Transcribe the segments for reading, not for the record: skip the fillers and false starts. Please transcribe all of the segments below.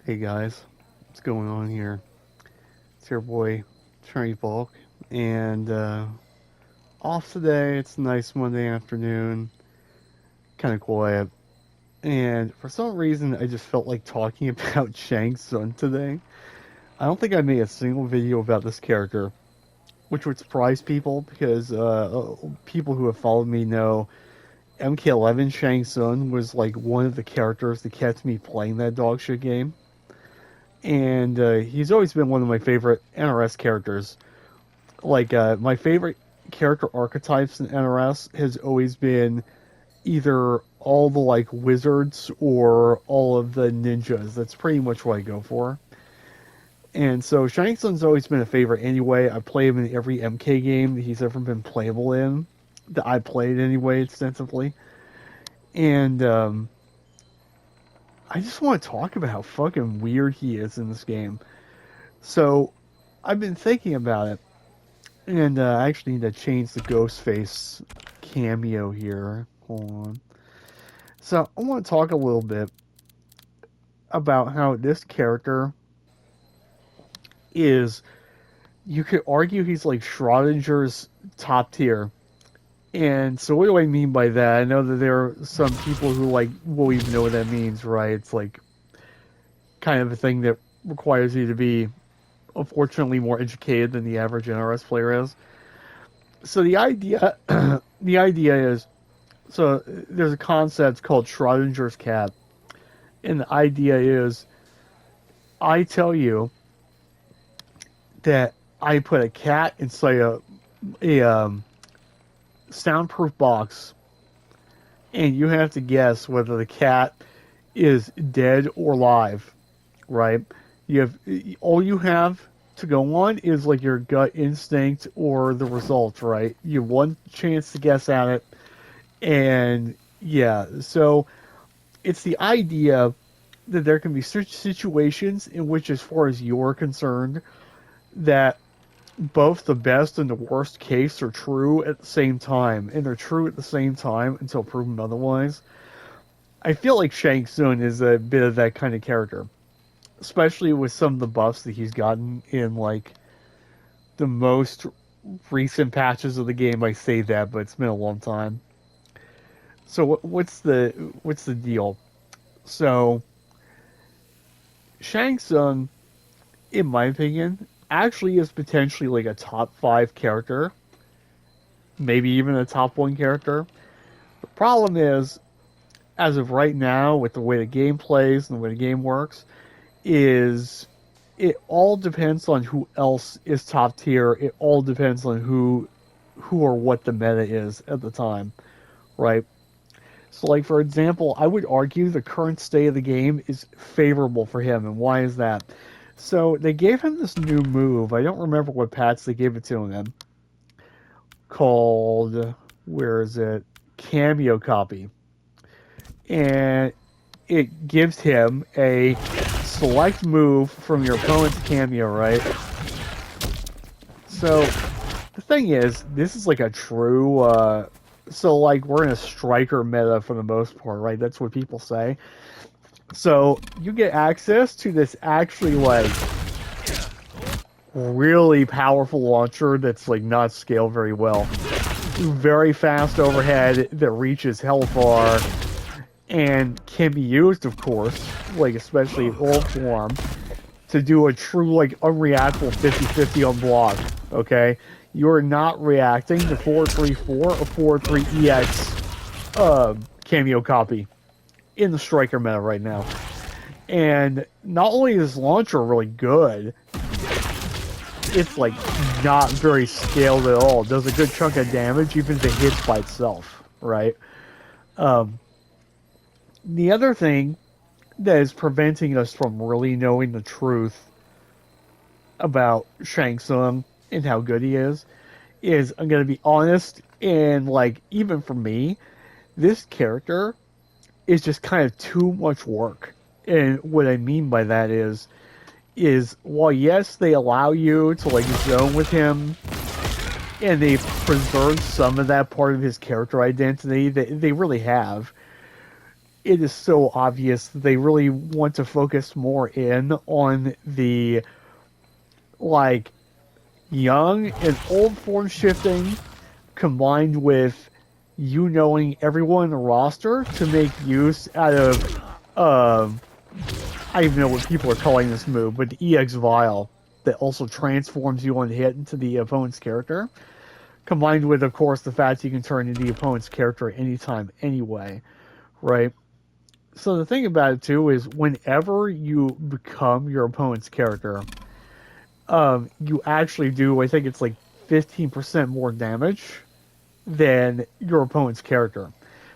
Hey guys, what's going on here? It's your boy, Trey Bulk, and off today. It's a nice Monday afternoon, kind of quiet, and for some reason, I just felt like talking about Shang's son today. I don't think I made a single video about this character, which would surprise people because people who have followed me know MK11 Shang Tsung was like one of the characters that kept me playing that dog shit game. And he's always been one of my favorite NRS characters. My favorite character archetypes in NRS has always been either all the like wizards or all of the ninjas. That's pretty much what I go for. And so Shang Tsung's always been a favorite anyway. I play him in every MK game that he's ever been playable in, that I played anyway extensively. And I just want to talk about how fucking weird he is in this game. So I've been thinking about it, and I actually need to change the Ghostface cameo here. Hold on. So I want to talk a little bit about how this character is. You could argue he's like Schrodinger's top tier. And so what do I mean by that? I know that there are some people who like will even know what that means, right? It's like kind of a thing that requires you to be unfortunately more educated than the average NRS player is. So the idea is, so there's a concept called Schrodinger's cat, and the idea is, I tell you that I put a cat inside a soundproof box, and you have to guess whether the cat is dead or alive, right? You have all you have to go on is like your gut instinct or the results, right? You have one chance to guess at it, and yeah, so it's the idea that there can be such situations in which, as far as you're concerned, that both the best and the worst case are true at the same time, and they're true at the same time until proven otherwise. I feel like Shang Tsung is a bit of that kind of character, especially with some of the buffs that he's gotten in like the most recent patches of the game. I say that, but it's been a long time. So what's the deal? So Shang Tsung, in my opinion, actually is potentially like a top five character, maybe even a top one character. The problem is, as of right now, with the way the game plays and the way the game works, is it all depends on who else is top tier. It all depends on who or what the meta is at the time, right? So, like for example, I would argue the current state of the game is favorable for him, and why is that? So they gave him this new move. I don't remember what patch they gave it to him, called, where is it? Cameo copy, and it gives him a select move from your opponent's cameo, right? So the thing is, this is like a true. So like we're in a striker meta for the most part, right? That's what people say. So you get access to this actually like really powerful launcher that's like not scaled very well. Very fast overhead that reaches hell far and can be used, of course, like especially in ult form, to do a true like unreactable 50-50 on block. Okay, you're not reacting to 434 or 43 EX cameo copy in the striker meta right now. And not only is launcher really good, it's like not very scaled at all. It does a good chunk of damage even if it hits by itself, right? The other thing that is preventing us from really knowing the truth about Shang Tsung and how good he is I'm gonna be honest, and like even for me, this character is just kind of too much work. And what I mean by that is while yes they allow you to like zone with him and they've preserved some of that part of his character identity, they really have, it is so obvious that they really want to focus more in on the like young and old form shifting combined with you knowing everyone in the roster to make use out of I don't even know what people are calling this move, but the EX Vial that also transforms you on hit into the opponent's character, combined with, of course, the fact you can turn into the opponent's character anytime anyway, right? So the thing about it too is whenever you become your opponent's character, you actually do, I think it's like 15% more damage than your opponent's character.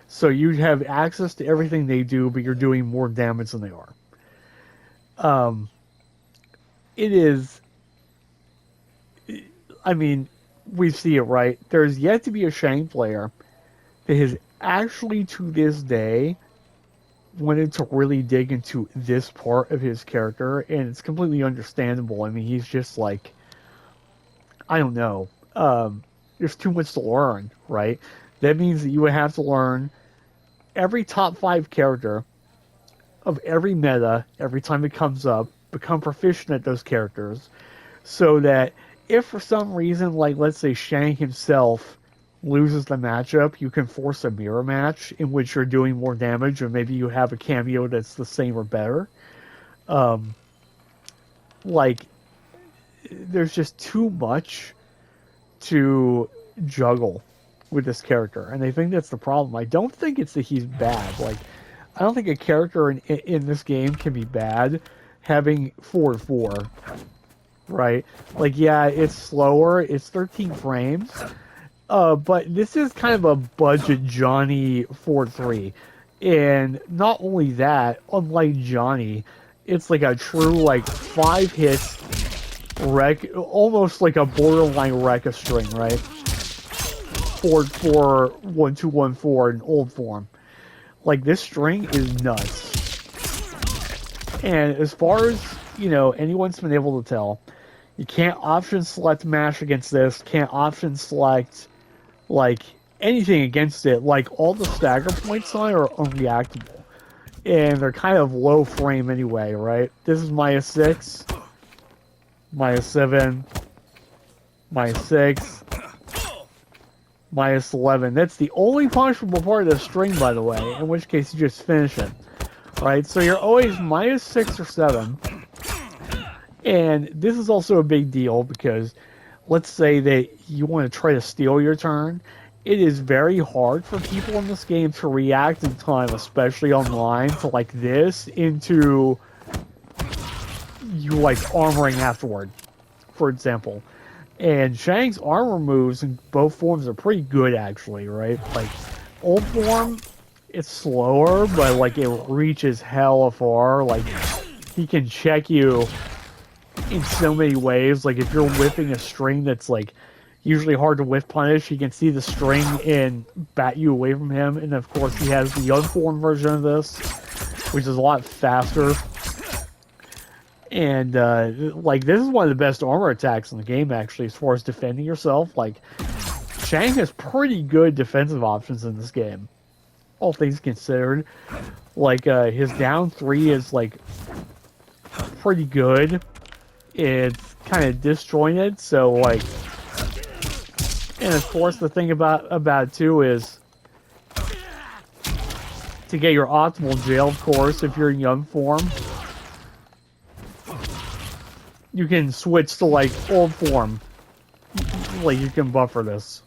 So you have access to everything they do, but you're doing more damage than they are. It is, I mean, we see it, right? There's yet to be a Shang player that has actually, to this day, wanted to really dig into this part of his character, and it's completely understandable. I mean, he's just like, I don't know. There's too much to learn, right? That means that you would have to learn every top 5 character of every meta every time it comes up, become proficient at those characters, so that if for some reason, like let's say Shang himself loses the matchup, you can force a mirror match in which you're doing more damage, or maybe you have a cameo that's the same or better. Like, there's just too much to juggle with this character, and I think that's the problem. I don't think it's that he's bad. Like, I don't think a character in this game can be bad having 4-4, right? Like, yeah, it's slower. It's 13 frames. But this is kind of a budget Johnny 4-3. And not only that, unlike Johnny, it's like a true, like, 5 hits wreck, almost like a borderline wreck a string, right? 4-4, 1-2-1-4 in old form. Like, this string is nuts. And as far as, you know, anyone's been able to tell, you can't option select mash against this, can't option select, like, anything against it. Like, all the stagger points on it are unreactable. And they're kind of low frame anyway, right? This is -6, -7, -6, -11. That's the only punishable part of the string, by the way, in which case you just finish it. Right? So you're always -6 or 7. And this is also a big deal because let's say that you want to try to steal your turn. It is very hard for people in this game to react in time, especially online, to like this into you like armoring afterward, for example. And Shang's armor moves in both forms are pretty good, actually, right? Like, old form, it's slower, but like it reaches hella far. Like, he can check you in so many ways. Like, if you're whiffing a string that's like usually hard to whiff punish, he can see the string and bat you away from him. And of course, he has the unformed version of this, which is a lot faster. And like, this is one of the best armor attacks in the game, actually, as far as defending yourself. Like, Shang has pretty good defensive options in this game, all things considered. Like, his down 3 is like pretty good. It's kind of disjointed, so like, and of course the thing about it too is to get your optimal jail, of course, if you're in young form, you can switch to like old form. Like, you can buffer this.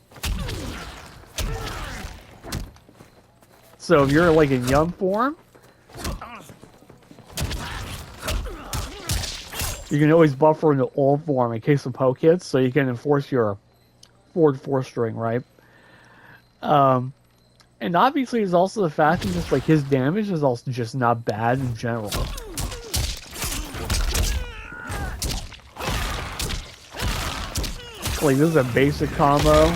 So if you're like in young form, you can always buffer into old form in case of poke hits, so you can enforce your forward 4 string, right? And obviously there's also the fact that just like his damage is also just not bad in general. Like, this is a basic combo.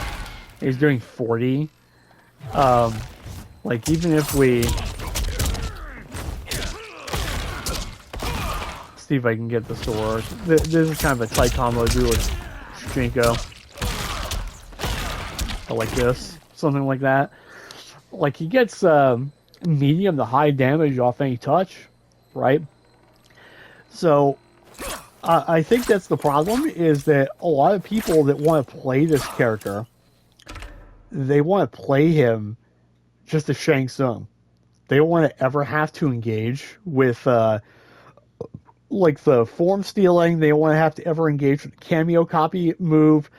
He's doing 40. Like, even if we see if I can get this to work. This is kind of a tight combo to do with Shinko. Or like this. Something like that. Like, he gets, medium to high damage off any touch, right? So I think that's the problem, is that a lot of people that want to play this character, they want to play him just as Shang Tsung. They don't want to ever have to engage with like the form stealing. They don't want to have to ever engage with the cameo copy move.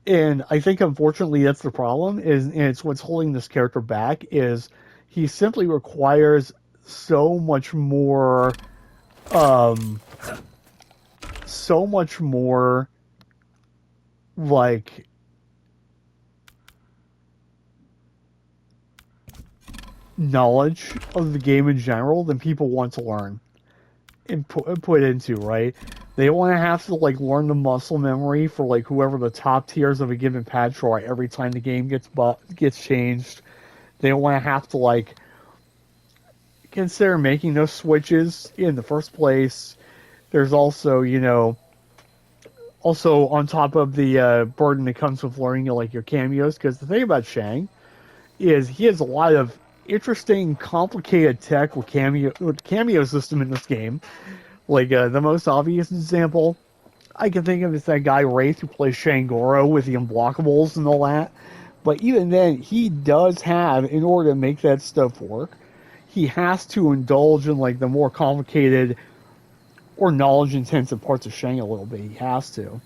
And I think unfortunately that's the problem, is, and it's what's holding this character back, is he simply requires so much more so much more like knowledge of the game in general than people want to learn and put into, right? They want to have to like learn the muscle memory for like whoever the top tiers of a given patch are every time the game gets changed. They don't want to have to like consider making those switches in the first place. There's also, also on top of the burden that comes with learning like your cameos, because the thing about Shang is he has a lot of interesting, complicated tech with cameo system in this game. Like the most obvious example I can think of is that guy Wraith who plays Shangoro with the unblockables and all that. But even then, he does have, in order to make that stuff work, he has to indulge in like the more complicated or knowledge-intensive parts of Shang a little bit. He has to.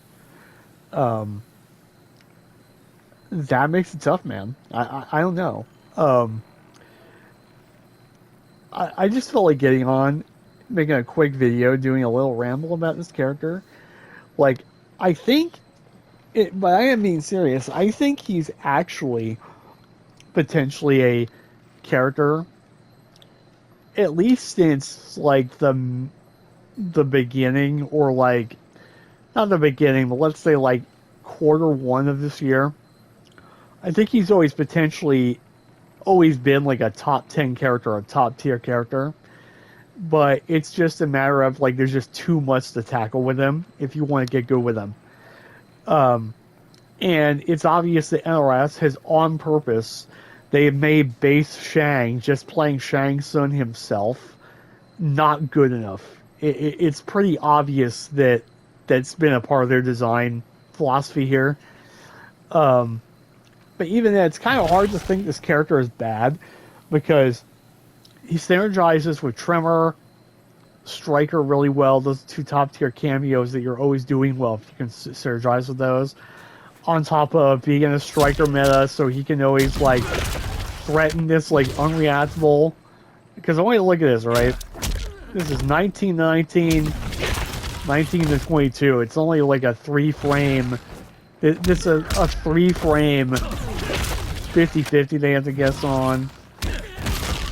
That makes it tough, man. I don't know. I just felt like getting on, making a quick video, doing a little ramble about this character. Like, I think, but I am being serious, I think he's actually potentially a character, at least since, like, the beginning, or, like, not the beginning, but let's say, like, Q1 of this year. I think he's always been, like, a top 10 character, a top tier character. But it's just a matter of, like, there's just too much to tackle with him if you want to get good with him. And it's obvious that NRS has, on purpose, they made base Shang, just playing Shang Tsung himself, not good enough. It's pretty obvious that that's been a part of their design philosophy here. But even then, it's kind of hard to think this character is bad, because he synergizes with Tremor, Striker really well. Those two top tier cameos that you're always doing well if you can synergize with those. On top of being in a Striker meta, so he can always like threaten this like unreactable. Because I want you to look at this, right? This is 1919, 19 to 22. It's only like a 3-frame. This is a 3-frame 50-50 they have to guess on.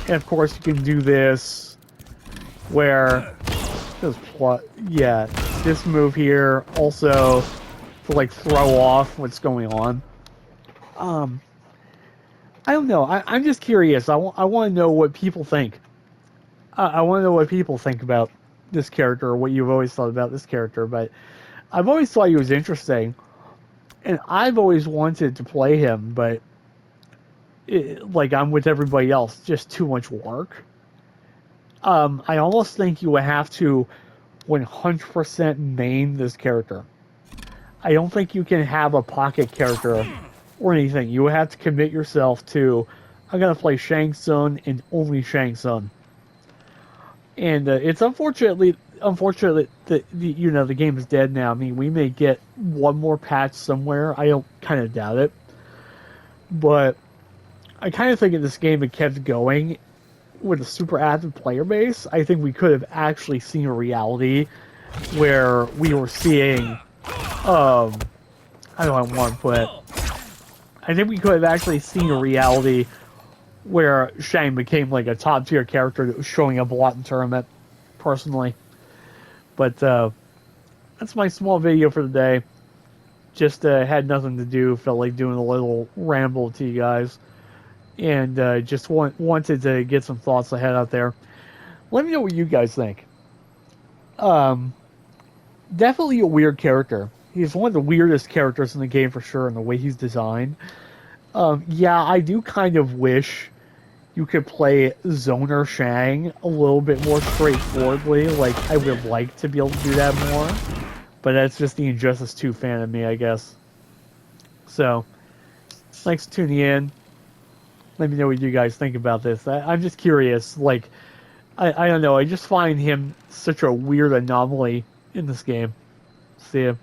And of course you can do this where this move here also to like throw off what's going on. I don't know. I'm just curious. I want to know what people think. I want to know what people think about this character, or what you've always thought about this character. But I've always thought he was interesting, and I've always wanted to play him, but like I'm with everybody else, just too much work. I almost think you would have to 100% main this character. I don't think you can have a pocket character or anything. You would have to commit yourself to, I'm going to play Shang Tsung and only Shang Tsung. And it's unfortunate that the game is dead now. I mean, we may get one more patch somewhere. I don't kind of doubt it. But I kind of think if this game had kept going with a super active player base, I think we could have actually seen a reality where we were seeing, I don't want to put it, I think we could have actually seen a reality where Shang became like a top tier character that was showing up a lot in tournament, personally. But that's my small video for the day. Just had nothing to do, felt like doing a little ramble to you guys. And just wanted to get some thoughts ahead out there. Let me know what you guys think. Definitely a weird character. He's one of the weirdest characters in the game for sure, in the way he's designed. Yeah, I do kind of wish you could play Zoner Shang a little bit more straightforwardly. Like, I would like to be able to do that more, but that's just the Injustice 2 fan of me, I guess. So, thanks for tuning in. Let me know what you guys think about this. I'm just curious. Like, I don't know. I just find him such a weird anomaly in this game. See ya.